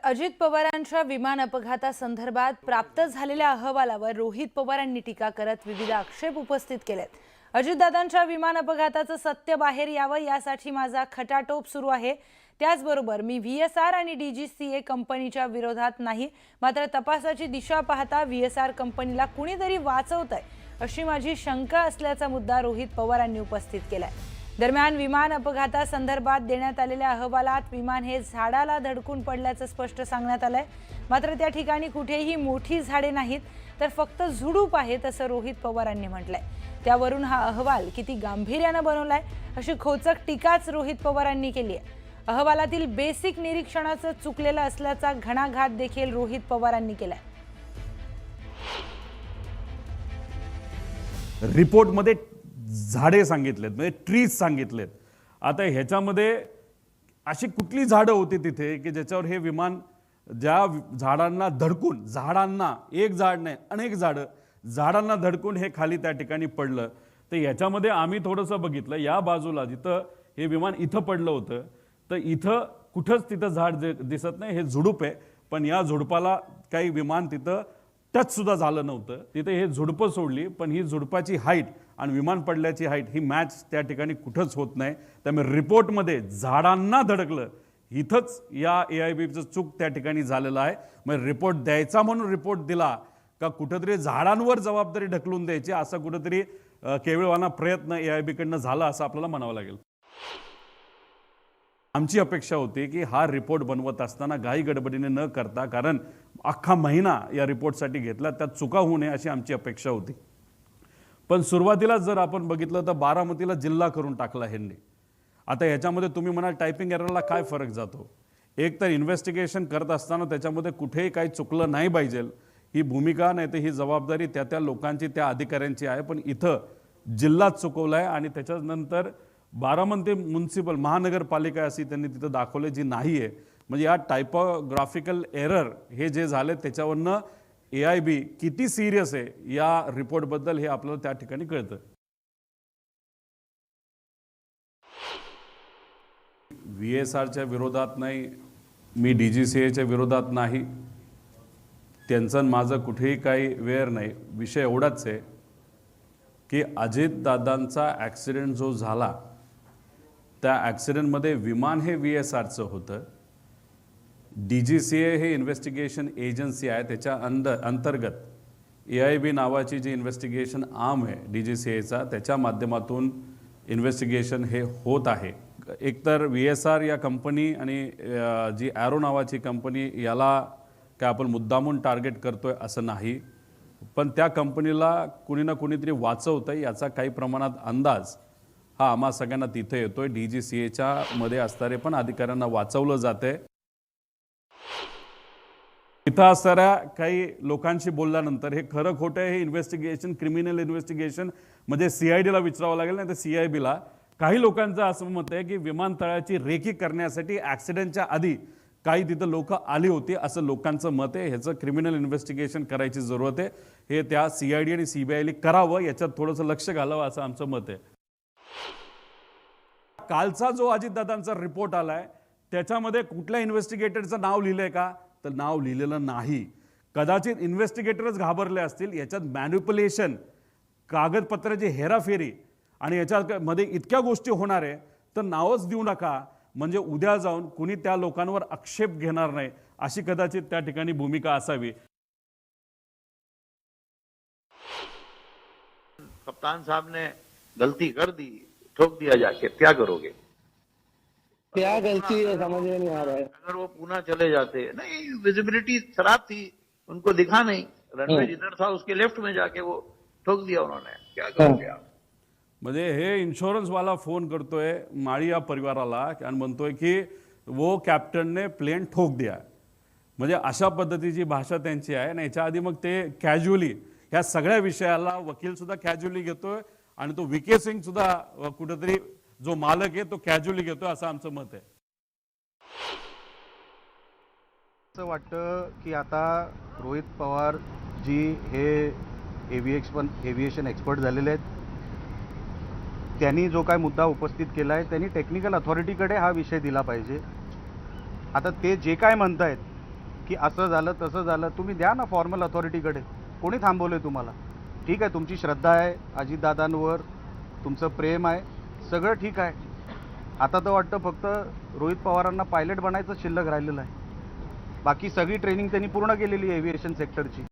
अजित पवारांच्या विमान अपघातासंदर्भात प्राप्त झालेल्या अहवालावर रोहित पवारांनी टीका करत विविध आक्षेप उपस्थित केलेत। अजितदादांच्या विमान अपघाताचं सत्य बाहेर यावं यासाठी माझा खटाटोप सुरू आहे। त्याचबरोबर मी व्हीएसआर आणि डीजीसीए कंपनीच्या विरोधात नाही, मात्र तपासाची दिशा पाहता व्हीएसआर कंपनीला कुणीतरी वाचवतंय अशी माझी शंका असल्याचा मुद्दा रोहित पवारांनी उपस्थित केलाय। दरम्यान विमान अपघातासंदर्भात देण्यात आलेल्या अहवालात विमान हे झाडाला धडकून पडल्याचं स्पष्ट सांगण्यात आलंय, मात्र त्या ठिकाणी कुठेही मोठी झाडे नाहीत तर फक्त झुडूप आहेत असं रोहित पवारांनी म्हटलंय। त्यावरून हा अहवाल किती गांभीर्याने बनवलाय अशी खोचक टीकाच रोहित पवारांनी केली आहे। अहवालातील बेसिक निरीक्षणाचं चुकलेलं असल्याचा घणाघात देखील रोहित पवारांनी केलाय। रिपोर्टमध्ये झाडे सांगितलेत, म्हणजे ट्रीज सांगितलेत। आता ह्याच्यामध्ये अशी कुठली झाडं होती तिथे की ज्याच्यावर हे विमान ज्या झाडांना धडकून, झाडांना एक झाड नाही अनेक झाडांना धडकून हे खाली त्या ठिकाणी पडलं। तर याच्यामध्ये आम्ही थोडंसं बघितलं, या बाजूला जिथं हे विमान इथं पडलं होतं तर इथं कुठंच तिथं झाड दिसत नाही, हे झुडूप आहे। पण या झुडपाला काही विमान तिथं टच सुद्धा झालं नव्हतं, तिथे हे झुडपं सोडली, पण ही झुडपाची हाईट आणि विमान पडल्याची हाईट ही मॅच त्या ठिकाणी कुठंच होत नाही। त्यामुळे रिपोर्टमध्ये झाडांना धडकलं इथंच या एआयबीचं चूक त्या ठिकाणी झालेलं आहे। मग रिपोर्ट द्यायचा म्हणून रिपोर्ट दिला का कुठंतरी झाडांवर जबाबदारी ढकलून द्यायची असा कुठंतरी केविलवाना प्रयत्न एआयबीकडनं झाला असं आपल्याला म्हणावं लागेल। आमची अपेक्षा होती की हा रिपोर्ट बनवत असताना घाई गडबडीने न करता, कारण अख्खा महिना या रिपोर्टसाठी घेतला, त्यात चुका होऊ नये अशी आमची अपेक्षा होती। पण सुरुवातीला जर आपण बघितलं तर बारामतीला जिल्हा करून टाकला ह्यांनी। आता ह्याच्यामध्ये तुम्ही म्हणाल टायपिंग एररला काय फरक जातो? एक तर इन्व्हेस्टिगेशन करत असताना त्याच्यामध्ये कुठेही काही चुकलं नाही पाहिजे ही भूमिका, नाही तर ही जबाबदारी त्या लोकांची, त्या अधिकाऱ्यांची आहे। पण इथं जिल्हाच चुकवला आहे आणि त्याच्यानंतर बारामती म्युनिसिपल महानगरपालिका अशी त्यांनी तिथं दाखवले जी नाही आहे। म्हणजे या टायपोग्राफिकल एरर हे जे झाले त्याच्यावरनं एआयबी किती सिरियस आहे या रिपोर्टबद्दल हे आपल्याला त्या ठिकाणी कळतं। व्हीएसआरच्या विरोधात नाही, मी डीजीसीएच्या विरोधात नाही, त्यांचं माझं कुठेही काही वेर नाही। विषय एवढाच आहे की अजितदादांचा ॲक्सिडेंट जो झाला त्या ॲक्सिडेंटमध्ये विमान हे व्हीएसआरचं होतं। डीजीसीए हे इन्व्हेस्टिगेशन एजन्सी आहे, त्याच्या अंतर्गत एआयबी नावाची जी इन्व्हेस्टिगेशन आर्म आहे डीजीसीएचा, त्याच्या माध्यमातून इन्व्हेस्टिगेशन हे होत आहे। एकतर व्हीएसआर या कंपनी आणि जी ॲरो नावाची कंपनी याला काय आपण मुद्दामून टार्गेट करतोय असं नाही, पण त्या कंपनीला कुणी ना कुणीतरी वाचवतंय याचा काही प्रमाणात अंदाज हा आम्हा सगळ्यांना तिथे येतोय। डीजीसीएच्या मध्ये असणारे पण अधिकाऱ्यांना वाचवलं जाते। इथं असणाऱ्या काही लोकांशी बोलल्यानंतर हे खरं खोटं हे इन्व्हेस्टिगेशन, क्रिमिनल इन्व्हेस्टिगेशन म्हणजे सीआयडीला विचारावं लागेल, नाही तर सीआयबीला। काही लोकांचं असं मत आहे की विमानतळाची रेकी करण्यासाठी ॲक्सिडेंटच्या आधी काही तिथं लोक आली होती असं लोकांचं मत आहे। ह्याचं क्रिमिनल इन्व्हेस्टिगेशन करायची जरूरत आहे, हे त्या सीआयडी आणि सीबीआयने करावं, याच्यात थोडंसं लक्ष घालावं असं आमचं मत आहे। कालचा जो अजितदादांचा रिपोर्ट आलाय त्याच्यामध्ये कुठल्या इन्व्हेस्टिगेटरचं नाव लिहिलंय का? तर नाव लिहिलेलं नाही। कदाचित इन्व्हेस्टिगेटरच घाबरले असतील, याच्यात मॅन्युप्युलेशन, कागदपत्राची हेराफेरी आणि याच्यामध्ये इतक्या गोष्टी होणार आहे तर नावच देऊ नका, म्हणजे उद्या जाऊन कुणी त्या लोकांवर आक्षेप घेणार नाही अशी कदाचित त्या ठिकाणी भूमिका असावी। कप्तान साहब ने गलती कर दी, ठोक दिया जाके, क्या करोगे? क्या गलती है समझ में नहीं आ रहा है। अगर वो पुणे चले जाते, नहीं विजिबिलिटी खराब थी, उनको दिखा नहीं, रनवे जिधर था उसके लेफ्ट में जाके वो ठोक दिया उन्होंने, क्या करोगे आप? म्हणजे हे इन्शुरन्स वाला फोन करतोय माळी या परिवाराला आणि म्हणतोय की वो कॅप्टनने प्लेन ठोक दिया। म्हणजे अशा पद्धतीची भाषा त्यांची आहे। आणि याच्या आधी मग ते कॅज्युअली ह्या सगळ्या विषयाला वकील सुद्धा कॅज्युअली घेतोय आणि तो विके सिंग सुद्धा कुठेतरी जो मालक आहे तो कॅज्युअली घेतोय असं आमचं मत आहे। असं वाटतं की आता रोहित पवार जी हे एव्हिएशन एक्सपर्ट झालेले आहेत, त्यांनी जो काय मुद्दा उपस्थित केला आहे त्यांनी टेक्निकल अथॉरिटीकडे हा विषय दिला पाहिजे। आता ते जे काय म्हणतायत की असं झालं तसं झालं, तुम्ही द्या ना फॉर्मल अथॉरिटीकडे. कोणी थांबवलंय तुम्हाला? ठीक आहे, तुमची श्रद्धा आहे अजितदादांवर, तुमचं प्रेम आहे, सगळं ठीक आहे. आता तर वाटतं फक्त रोहित पवारांना पायलट बनायचं शिल्लक राहिलेलं आहे. बाकी सगळी ट्रेनिंग त्यांनी पूर्ण केलेली आहे एव्हिएशन सेक्टरची.